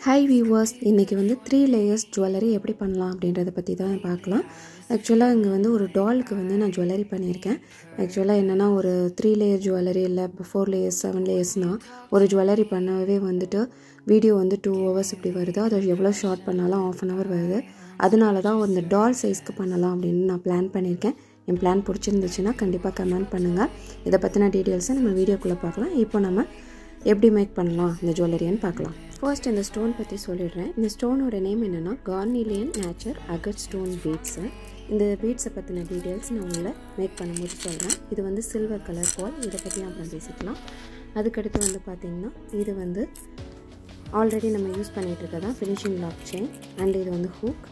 Hi viewers, இன்னைக்கு வந்து 3 layers jewelry எப்படி பண்ணலாம் அப்படின்றத பத்தி தான் பார்க்கலாம். Actually இங்க வந்து ஒரு டால்க்கு வந்து நான் jewelry பண்ணியிருக்கேன். Actually என்னன்னா ஒரு 3 layer jewelry இல்ல 4 layers 7 layersனா ஒரு jewelry பண்ணவே வந்துட்டு வீடியோ வந்து 2 hours இப்படி வருது. அது எவ்வளவு ஷார்ட் பண்ணாலும் half an hour வருது. அதனால தான் ஒரு டால் சைஸ்க்கு பண்ணலாம் அப்படினு நான் பிளான் பண்ணியிருக்கேன். என் பிளான் பிடிச்சிருந்துச்சுனா கண்டிப்பா கமெண்ட் பண்ணுங்க. இத பத்தின டீடைல்ஸ் நம்ம வீடியோக்குள்ள பார்க்கலாம். இப்போ நம்ம எப்படி மேக் பண்ணலாம் இந்த ஜுவல்லரின்னு பார்க்கலாம். First இந்த ஸ்டோன் பத்தி சொல்லிடுறேன். இந்த ஸ்டோனோட நேம் என்னன்னா கார்னிலியன் நேச்சர் அகட் ஸ்டோன் பீட்ஸ். இந்த பீட்ஸை பத்தின டீடைல்ஸ் நான் உங்களை மேக் பண்ணும்போது சொல்றேன். இது வந்து சில்வர் கலர் பால். இத பத்தி அப்புறம் பேசிக்கலாம். அதுக்கு அடுத்து வந்து பாத்தீங்கன்னா இது வந்து ஆல்ரெடி நம்ம யூஸ் பண்ணிட்டு இருக்கதா ஃபினிஷிங் லாக் செயின் அண்ட் இது வந்து ஹூக்.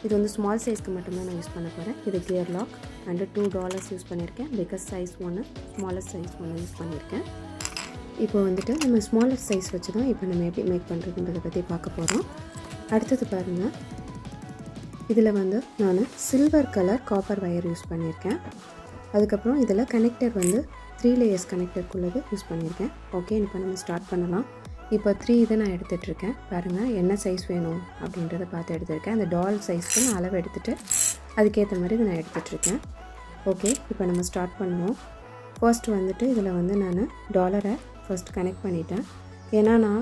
இது வந்து ஸ்மால் சைஸ்க்கு மட்டும் தான் நான் யூஸ் பண்ண போறேன். இது கியர் லாக் அண்ட் $2 யூஸ் பண்ணிருக்கேன். பிகஸ்ட் சைஸ் ஒன்னு ஸ்மாலர் சைஸ் ஒன்னு யூஸ் பண்ணிருக்கேன். இப்போ வந்துட்டு நம்ம ஸ்மாலர் சைஸ் வச்சு தான் இப்போ நம்ம எப்படி மேக் பண்ணுறதுன்றதை பற்றி பார்க்க போகிறோம். அடுத்தது பாருங்கள், இதில் வந்து நான் silver colour copper wire use பண்ணியிருக்கேன். அதுக்கப்புறம் இதில் கனெக்டர் வந்து 3 லேயர்ஸ் கனெக்டருக்குள்ளது யூஸ் பண்ணியிருக்கேன். ஓகே, இப்போ நம்ம ஸ்டார்ட் பண்ணலாம். இப்போ 3 இதை நான் எடுத்துகிட்ருக்கேன். பாருங்கள் என்ன சைஸ் வேணும் அப்படின்றத பார்த்து எடுத்துருக்கேன். அந்த டால் சைஸ்க்கு நான் அளவு எடுத்துகிட்டு அதுக்கேற்ற மாதிரி இதை நான் எடுத்துகிட்ருக்கேன். ஓகே, இப்போ நம்ம ஸ்டார்ட் பண்ணுவோம். ஃபர்ஸ்ட் வந்துட்டு இதில் வந்து நான் டாலரை ஃபர்ஸ்ட் கனெக்ட் பண்ணிட்டேன். ஏன்னா நான்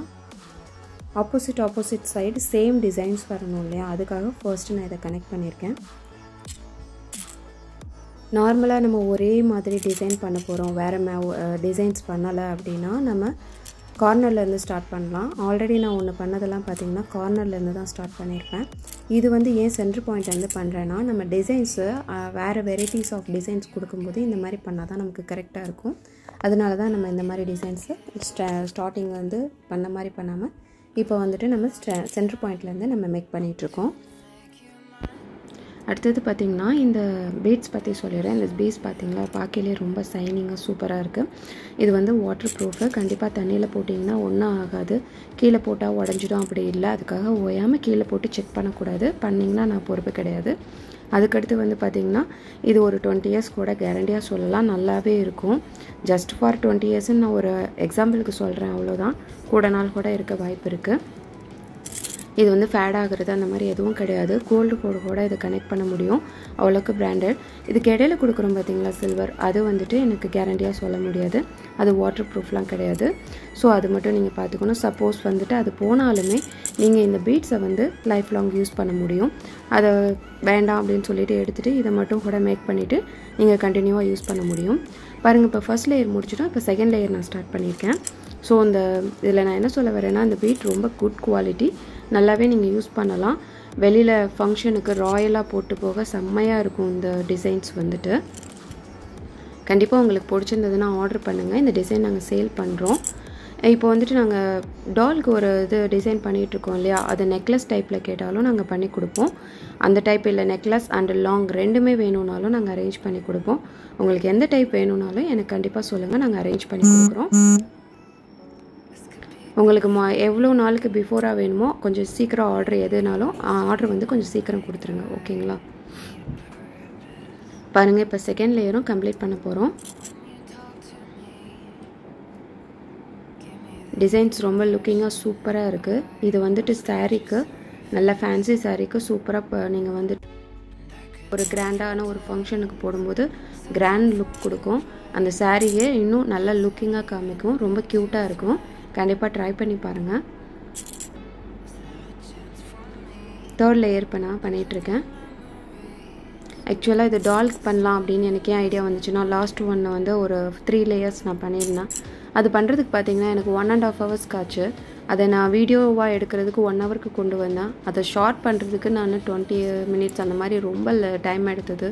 ஆப்போசிட் சைடு சேம் டிசைன்ஸ் வரணும் இல்லையா, அதுக்காக ஃபர்ஸ்ட் நான் இதை கனெக்ட் பண்ணியிருக்கேன். நார்மலாக நம்ம ஒரே மாதிரி டிசைன் பண்ண போகிறோம், வேறு டிசைன்ஸ் பண்ணலை அப்படின்னா நம்ம கார்னர்லேருந்து ஸ்டார்ட் பண்ணலாம். ஆல்ரெடி நான் ஒன்று பண்ணதெல்லாம் பார்த்திங்கன்னா கார்னர்லேருந்து தான் ஸ்டார்ட் பண்ணியிருப்பேன். இது வந்து ஏன் சென்டர் பாயிண்ட்லேருந்து பண்ணுறேன்னா நம்ம டிசைன்ஸு வேறு வெரைட்டிஸ் ஆஃப் டிசைன்ஸ் கொடுக்கும்போது இந்த மாதிரி பண்ணால் தான் நமக்கு கரெக்டாக இருக்கும். அதனால தான் நம்ம இந்த மாதிரி டிசைன்ஸு ஸ்டார்டிங் வந்து பண்ண மாதிரி பண்ணாமல் இப்போ வந்துட்டு நம்ம சென்டர் பாயிண்ட்லேருந்து நம்ம மேக் பண்ணிகிட்ருக்கோம். அடுத்தது பார்த்திங்கன்னா இந்த பீட்ஸ் பற்றி சொல்லிடுறேன். இந்த பீட்ஸ் பார்த்திங்களா பார்க்கலே ரொம்ப சைனிங்காக சூப்பராக இருக்குது. இது வந்து வாட்டர் ப்ரூஃபு. கண்டிப்பாக தண்ணியில் போட்டிங்கன்னா ஒன்றும் ஆகாது. கீழே போட்டால் உடஞ்சிடும் அப்படி இல்லை. அதுக்காக ஓயாமல் கீழே போட்டு செக் பண்ணக்கூடாது. பண்ணிங்கன்னா நான் பொறுப்பு கிடையாது. அதுக்கடுத்து வந்து பார்த்திங்கன்னா இது ஒரு 20 years கூட கேரண்டியாக சொல்லலாம், நல்லாவே இருக்கும். ஜஸ்ட் ஃபார் 20 yearsன்னு நான் ஒரு எக்ஸாம்பிளுக்கு சொல்கிறேன், அவ்வளோதான். கூட நாள் கூட இருக்க வாய்ப்பு இருக்குது. இது வந்து ஃபேட் ஆகுறது அந்த மாதிரி எதுவும் கிடையாது. கோல்டு கோடு கூட இதை கனெக்ட் பண்ண முடியும், அவ்வளோக்கு பிராண்டட். இதுக்கு இடையில கொடுக்குறோம் பார்த்தீங்களா சில்வர், அது வந்துட்டு எனக்கு கேரண்டியாக சொல்ல முடியாது. அது வாட்டர் ப்ரூஃப்லாம் கிடையாது. ஸோ அது மட்டும் நீங்கள் பார்த்துக்கணும். சப்போஸ் வந்துட்டு அது போனாலுமே நீங்கள் இந்த பீட்ஸை வந்து லைஃப் லாங் யூஸ் பண்ண முடியும். அதை வேண்டாம் அப்படின்னு சொல்லிட்டு எடுத்துகிட்டு இதை மட்டும் கூட மேக் பண்ணிவிட்டு நீங்கள் கண்டினியூவாக யூஸ் பண்ண முடியும். பாருங்கள், இப்போ ஃபர்ஸ்ட் லேயர் முடிச்சுட்டோம். இப்போ செகண்ட் லேயர் நான் ஸ்டார்ட் பண்ணியிருக்கேன். ஸோ இந்த இதில் நான் என்ன சொல்ல வரேன்னா, இந்த பீட் ரொம்ப குட் குவாலிட்டி, நல்லாவே நீங்கள் யூஸ் பண்ணலாம். வெளியில் ஃபங்க்ஷனுக்கு ராயலாக போட்டு போக செம்மையாக இருக்கும் இந்த டிசைன்ஸ் வந்துட்டு. கண்டிப்பாக உங்களுக்கு பிடிச்சிருந்ததுன்னா ஆர்டர் பண்ணுங்கள். இந்த டிசைன் நாங்கள் சேல் பண்ணுறோம். இப்போ வந்துட்டு நாங்கள் டால்க்கு ஒரு இது டிசைன் பண்ணிகிட்ருக்கோம் இல்லையா, அது நெக்லஸ் டைப்பில் கேட்டாலும் நாங்கள் பண்ணி கொடுப்போம். அந்த டைப் இல்லை, நெக்லஸ் அண்ட் லாங் ரெண்டுமே வேணும்னாலும் நாங்கள் அரேஞ்ச் பண்ணி கொடுப்போம். உங்களுக்கு எந்த டைப் வேணும்னாலும் எனக்கு கண்டிப்பாக சொல்லுங்கள், நாங்கள் அரேஞ்ச் பண்ணி கொடுக்குறோம். உங்களுக்கு எவ்வளோ நாளுக்கு பிஃபோராக வேணுமோ கொஞ்சம் சீக்கிரம் ஆர்டர் எதுனாலும் ஆர்டர் வந்து கொஞ்சம் சீக்கிரம் கொடுத்துருங்க. ஓகேங்களா? பாருங்கள், இப்போ செகண்ட் லேயரும் கம்ப்ளீட் பண்ண போகிறோம். டிசைன்ஸ் ரொம்ப லுக்கிங்காக சூப்பராக இருக்குது. இது வந்துட்டு சாரீக்கு, நல்ல ஃபேன்சி சாரீக்கு சூப்பராக நீங்கள் வந்துட்டு ஒரு கிராண்டான ஒரு ஃபங்க்ஷனுக்கு போடும்போது கிராண்ட் லுக் கொடுக்கும். அந்த சாரீயே இன்னும் நல்லா லுக்கிங்காக காமிக்கும், ரொம்ப க்யூட்டாக இருக்கும். கண்டிப்பாக ட்ரை பண்ணி பாருங்கள். தேர்ட் லேயர் இப்போ நான் பண்ணிகிட்ருக்கேன். ஆக்சுவலாக இது டால்க்கு பண்ணலாம் அப்படின்னு எனக்கு ஏன் ஐடியா வந்துச்சுன்னா, லாஸ்ட் ஒன்று வந்து ஒரு 3 layers நான் பண்ணியிருந்தேன். அது பண்ணுறதுக்கு பார்த்தீங்கன்னா எனக்கு 1.5 hours ஆச்சு. அதை நான் வீடியோவாக எடுக்கிறதுக்கு 1 hourக்கு கொண்டு வந்தேன். அதை ஷார்ட் பண்ணுறதுக்கு நான் 20 minutes அந்த மாதிரி ரொம்ப டைம் எடுத்தது.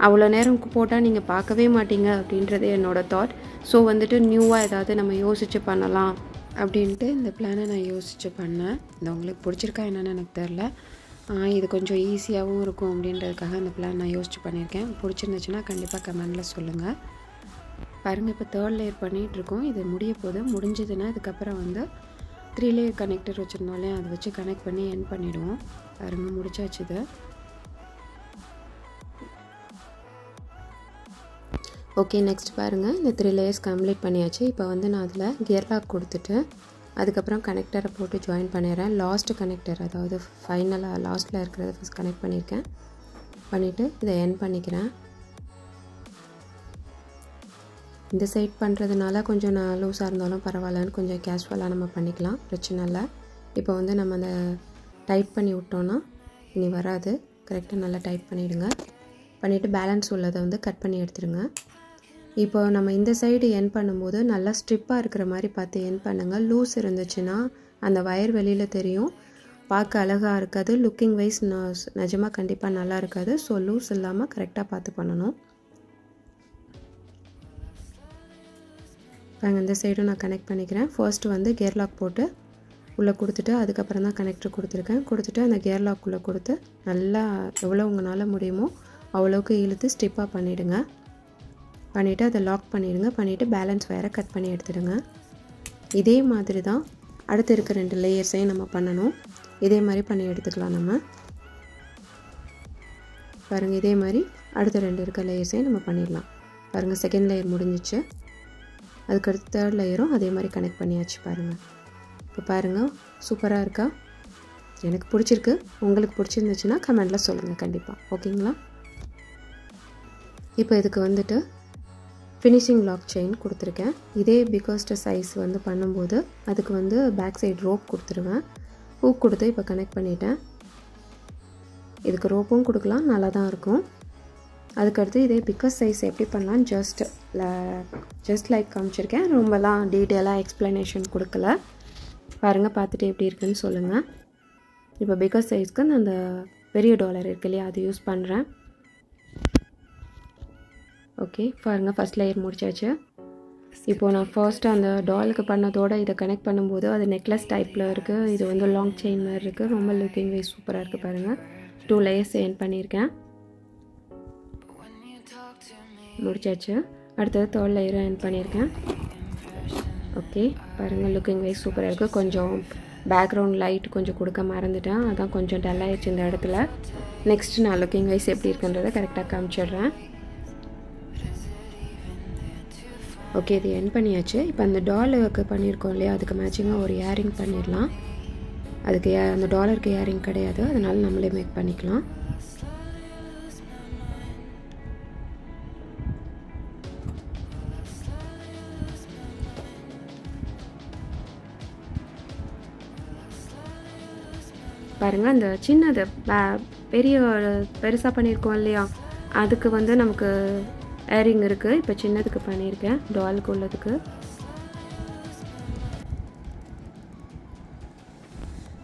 அவ்வளோ நேரம் போட்டால் நீங்கள் பார்க்கவே மாட்டீங்க அப்படின்றது என்னோடய தாட். ஸோ வந்துட்டு நியூவாக ஏதாவது நம்ம யோசித்து பண்ணலாம் அப்படின்ட்டு இந்த பிளானை நான் யோசித்து பண்ணேன். இந்த உங்களுக்கு பிடிச்சிருக்கா என்னென்னு எனக்கு தெரில. இது கொஞ்சம் ஈஸியாகவும் இருக்கும் அப்படின்றதுக்காக இந்த பிளான் நான் யோசித்து பண்ணியிருக்கேன். பிடிச்சிருந்துச்சுன்னா கண்டிப்பாக கமெண்டில் சொல்லுங்கள். பாருங்கள், இப்போ தேர்ட் லேயர் பண்ணிகிட்ருக்கோம். இது முடிய போது முடிஞ்சதுன்னா இதுக்கப்புறம் வந்து 3 லேயர் கனெக்டர் வச்சுருந்தோம்லே அதை வச்சு கனெக்ட் பண்ணி எண்ட் பண்ணிவிடுவோம். பாருங்கள், முடிச்சாச்சு இது. ஓகே, நெக்ஸ்ட் பாருங்கள், இந்த 3 லேயர்ஸ் கம்ப்ளீட் பண்ணியாச்சு. இப்போ வந்து நான் அதில் கியர் லாக் கொடுத்துட்டு அதுக்கப்புறம் கனெக்டரை போட்டு ஜாயின் பண்ணிடுறேன். லாஸ்ட் கனெக்டர், அதாவது ஃபைனலாக லாஸ்ட்டில் இருக்கிறத ஃபஸ்ட் கனெக்ட் பண்ணியிருக்கேன். பண்ணிவிட்டு இதை எண்ட் பண்ணிக்கிறேன். இந்த சைட் பண்ணுறதுனால கொஞ்சம் நான் லூஸாக இருந்தாலும் பரவாயில்லன்னு கொஞ்சம் கேஷுவலாக நம்ம பண்ணிக்கலாம், பிரச்சனை இல்லை. இப்போ வந்து நம்ம அந்த டைட் பண்ணி விட்டோன்னா இனி வராது. கரெக்டாக நல்லா டைட் பண்ணிவிடுங்க. பண்ணிவிட்டு பேலன்ஸ் உள்ளதை வந்து கட் பண்ணி எடுத்துடுங்க. இப்போ நம்ம இந்த சைடு எண்ட் பண்ணும்போது நல்லா ஸ்ட்ரிப்பாக இருக்கிற மாதிரி பார்த்து எண்ட் பண்ணுங்கள். லூஸ் இருந்துச்சுன்னா அந்த வயர் வெளியில் தெரியும், பார்க்க அழகாக இருக்காது, லுக்கிங் வைஸ் நிஜமாக கண்டிப்பாக நல்லா இருக்காது. ஸோ லூஸ் இல்லாமல் கரெக்டாக பார்த்து பண்ணணும். பாருங்கள், இந்த சைடும் நான் கனெக்ட் பண்ணிக்கிறேன். ஃபர்ஸ்ட்டு வந்து கியர் லாக் போட்டு உள்ளே கொடுத்துட்டு அதுக்கப்புறம் தான் கனெக்டர் கொடுத்துருக்கேன். கொடுத்துட்டு அந்த கியர் லாக்குள்ளே கொடுத்து நல்லா எவ்வளோ உங்களால் முடியுமோ அவ்வளோக்கு இழுத்து ஸ்டிப்பாக பண்ணிவிடுங்க. பண்ணிவிட்டு அதை லாக் பண்ணிவிடுங்க. பண்ணிவிட்டு பேலன்ஸ் வயரை கட் பண்ணி எடுத்துடுங்க. இதே மாதிரி தான் அடுத்து இருக்க 2 லேயர்ஸையும் நம்ம பண்ணணும். இதே மாதிரி பண்ணி எடுத்துக்கலாம் நம்ம. பாருங்கள், இதே மாதிரி அடுத்த 2 இருக்க லேயர்ஸையும் நம்ம பண்ணிடலாம். பாருங்கள், செகண்ட் லேயர் முடிஞ்சிச்சு. அதுக்கடுத்து தேர்ட் லேயரும் அதே மாதிரி கனெக்ட் பண்ணியாச்சு. பாருங்கள், இப்போ பாருங்கள் சூப்பராக இருக்கா? எனக்கு பிடிச்சிருக்கு. உங்களுக்கு பிடிச்சிருந்துச்சுன்னா கமெண்டில் சொல்லுங்கள் கண்டிப்பாக. ஓகேங்களா? இப்போ இதுக்கு வந்துட்டு ஃபினிஷிங் லாக் செயின் கொடுத்துருக்கேன். இதே பிகாஸ்ட் சைஸ் வந்து பண்ணும்போது அதுக்கு வந்து பேக் சைடு ரோப் கொடுத்துருவேன். ஹூக் கொடுத்து இப்போ கனெக்ட் பண்ணிட்டேன். இதுக்கு ரோப்பும் கொடுக்கலாம், நல்லா தான் இருக்கும். அதுக்கடுத்து இதே பிகாஸ் சைஸ் எப்படி பண்ணலாம் ஜஸ்ட் லைக் காமிச்சிருக்கேன். ரொம்பலாம் டீட்டெயிலாக எக்ஸ்ப்ளனேஷன் கொடுக்கல. பாருங்கள், பார்த்துட்டு எப்படி இருக்குன்னு சொல்லுங்கள். இப்போ பிகாஸ் சைஸ்க்கு நான் அந்த பெரிய டாலர் இருக்கு இல்லையா, அது யூஸ் பண்ணுறேன். ஓகே, பாருங்கள், ஃபஸ்ட் லேயர் முடிச்சாச்சு. இப்போது நான் ஃபர்ஸ்ட்டு அந்த டாலுக்கு பண்ணதோடு இதை கனெக்ட் பண்ணும்போது அது நெக்லஸ் டைப்பில் இருக்குது. இது வந்து லாங் செயின் மாதிரி இருக்குது. ரொம்ப லுக்கிங் வைஸ் சூப்பராக இருக்குது. பாருங்கள், 2 லேயர்ஸ் எண்ட் பண்ணியிருக்கேன். முடிச்சாச்சு. அடுத்தது தேர்ட் லேயரும் எண்ட் பண்ணியிருக்கேன். ஓகே, பாருங்கள், லுக்கிங் வைஸ் சூப்பராக இருக்குது. கொஞ்சம் பேக்ரவுண்ட் லைட் கொஞ்சம் கொடுக்க மறந்துட்டேன், அதான் கொஞ்சம் டல்லாகிடுச்சு இந்த இடத்துல. நெக்ஸ்ட் நான் லுக்கிங் வைஸ் எப்படி இருக்குன்றதை கரெக்டாக காமிச்சிடுறேன். ஓகே, இது எண்ட் பண்ணியாச்சு. இப்போ அந்த டாலருக்கு பண்ணியிருக்கோம் இல்லையா, அதுக்கு மேட்சிங்காக ஒரு இயரிங் பண்ணிடலாம். அதுக்கு அந்த டாலருக்கு இயரிங் கிடையாது, அதனால் நம்மளே மேக் பண்ணிக்கலாம். பாருங்கள், அந்த சின்னது பெருசாக பண்ணியிருக்கோம் இல்லையா, அதுக்கு வந்து நமக்கு ஏரிங் இருக்குது. இப்போ சின்னதுக்கு பண்ணியிருக்கேன், டாலுக்கு உள்ளதுக்கு.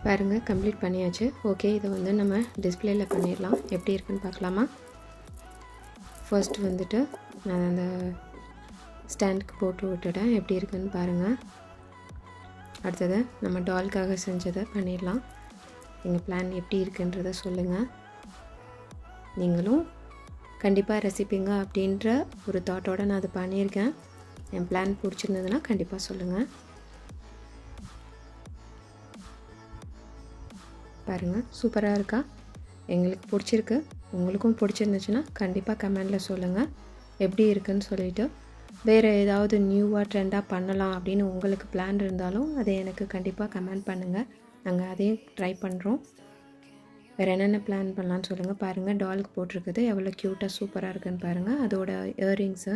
பாருங்கள், கம்ப்ளீட் பண்ணியாச்சு. ஓகே, இதை வந்து நம்ம டிஸ்பிளேயில் பண்ணிடலாம். எப்படி இருக்குன்னு பார்க்கலாமா? ஃபர்ஸ்ட் வந்துட்டு நான் அந்த ஸ்டாண்டுக்கு போட்டு விட்டுட்டேன். எப்படி இருக்குன்னு பாருங்கள். அடுத்தது நம்ம டாலுக்காக செஞ்சதை பண்ணிடலாம். எங்கள் பிளான் எப்படி இருக்குன்றதை சொல்லுங்கள். நீங்களும் கண்டிப்பாக ரசிப்பீங்க அப்படின்ற ஒரு தாட்டோடு நான் அதை பண்ணியிருக்கேன். என் பிளான் பிடிச்சிருந்ததுன்னா கண்டிப்பாக சொல்லுங்கள். பாருங்கள், சூப்பராக இருக்கா? எங்களுக்கு பிடிச்சிருக்கு. உங்களுக்கும் பிடிச்சிருந்துச்சுன்னா கண்டிப்பாக கமெண்டில் சொல்லுங்கள் எப்படி இருக்குன்னு சொல்லிவிட்டு. வேறு ஏதாவது நியூவாக ட்ரெண்டாக பண்ணலாம் அப்படின்னு உங்களுக்கு பிளான் இருந்தாலும் அதை எனக்கு கண்டிப்பாக கமெண்ட் பண்ணுங்கள். நாங்கள் அதையும் ட்ரை பண்ணுறோம். வேறு என்னென்ன பிளான் பண்ணலான்னு சொல்லுங்கள். பாருங்கள், டாலுக்கு போட்டிருக்குது எவ்வளோ க்யூட்டாக சூப்பராக இருக்குன்னு பாருங்கள். அதோட இயரிங்ஸு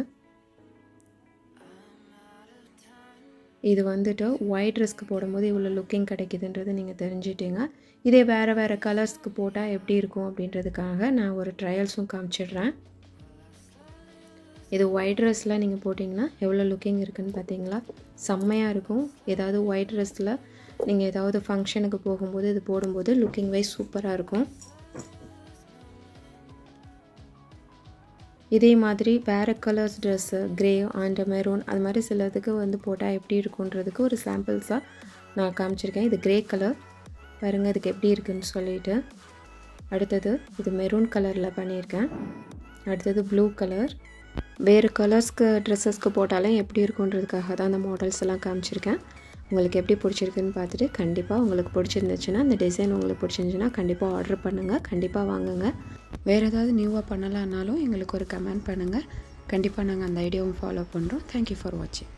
இது வந்துட்டு ஒயிட் ட்ரெஸ்க்கு போடும்போது இவ்வளோ லுக்கிங் கிடைக்குதுன்றது நீங்கள் தெரிஞ்சிட்டிங்க. இதே வேறு கலர்ஸ்க்கு போட்டால் எப்படி இருக்கும் அப்படின்றதுக்காக நான் ஒரு ட்ரையல்ஸும் காமிச்சிடுறேன். இது ஒயிட் ட்ரெஸ்ஸில் நீங்கள் போட்டிங்கன்னா எவ்வளோ லுக்கிங் இருக்குதுன்னு பார்த்தீங்களா? செம்மையாக இருக்கும். ஏதாவது ஒயிட் ட்ரெஸ்ஸில் நீங்கள் ஏதாவது ஃபங்க்ஷனுக்கு போகும்போது இது போடும்போது லுக்கிங் வைஸ் சூப்பராக இருக்கும். இதே மாதிரி வேறு colours dress grey and maroon அது மாதிரி சிலதுக்கு வந்து போட்டால் எப்படி இருக்குன்றதுக்கு ஒரு சாம்பிள்ஸாக நான் காமிச்சிருக்கேன். இது க்ரே கலர் பாருங்கள், இதுக்கு எப்படி இருக்குதுன்னு சொல்லிவிட்டு. அடுத்தது இது மெரூன் கலரில் பண்ணியிருக்கேன். அடுத்தது ப்ளூ கலர். வேறு கலர்ஸ்க்கு ட்ரெஸ்ஸஸ்க்கு போட்டாலும் எப்படி இருக்குன்றதுக்காக தான் அந்த மாடல்ஸ் எல்லாம் காமிச்சிருக்கேன். உங்களுக்கு எப்படி பிடிச்சிருக்குன்னு பார்த்துட்டு கண்டிப்பாக உங்களுக்கு பிடிச்சிருந்துச்சுன்னா, இந்த டிசைன் உங்களுக்கு பிடிச்சிருந்துச்சுன்னா கண்டிப்பாக ஆர்டர் பண்ணுங்கள், கண்டிப்பாக வாங்குங்க. வேறு ஏதாவது நியூவாக பண்ணலான்னாலும் எங்களுக்கு ஒரு கமெண்ட் பண்ணுங்கள். கண்டிப்பாக நாங்கள் அந்த ஐடியாவும் ஃபாலோ பண்ணுறோம். தேங்க்யூ ஃபார் வாட்சிங்.